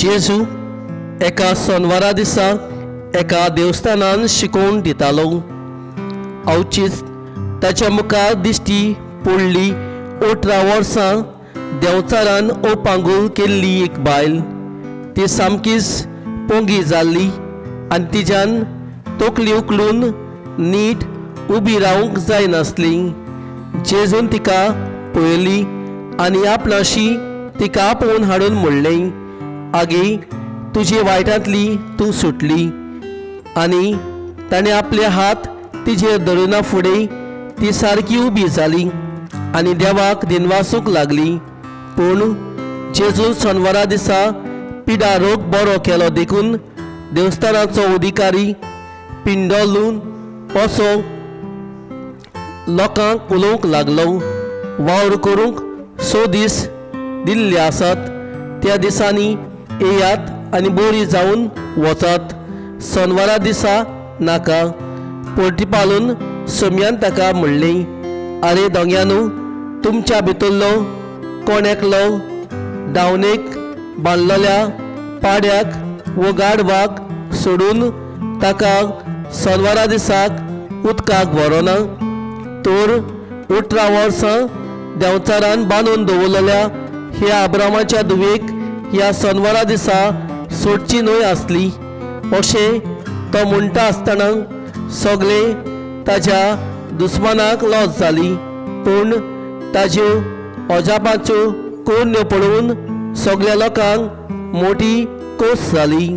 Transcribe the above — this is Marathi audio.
जेजू एका सोनवारा दिसा एका देवस्थानान शिकोवन दितालो. अवचीच ताच्या मुखार दिश्टी पडली 18 वर्सां देंवचारान ओपांगूळ केल्ली एक बायल. ती सामकीच पोंगी जाल्ली आनी तिच्यान तोकली उखलून नीट उबी रावंक जायनासली. जेजून तिका पळयली आनी आपणाशी तिका आपोवन हाडून म्हणलें, आगे तुजे वायटांतली तूं सुटली. आनी ताणें आपले हात तिचेर धरुना फुडें ती सारकी उबी जाली आनी देवाक दिनवासूंक लागली. पूण जेजू सोनवारा दिसा पिडा रोग बरो केलो देखून देवस्थानाचो अधिकारी पिंडोलून असो लोकांक उलोवंक लागलो. वावर करूंक 6 दीस दिल्ले आसात. त्या दिसांनी येयात आनी बरी जावन वचात. सोनवारा दिसा नाका. पोर्तिपालून सोम्यान ताका म्हणलें, आरे दोंग्यानू, तुमच्या भितरलो कोण एकलो दावणेक बांदलेल्या पाड्याक वो गाडवाक सोडून ताका सोनवारा दिसाक उदकाक व्हरोना. तर 18 वर्सां देंवचारान बांदून दवरलेल्या ह्या अब्रामाच्या धुवेक ह्या सोनवारा दिसा सोडची न्हय आसली. अशें तो म्हणटा आसतना सगळे ताच्या दुस्मानाक लॉस जाली. पूण ताज्यो अजापाच्यो कोण्यो पळोवन सगळ्या लोकांक मोठी खोस जाली.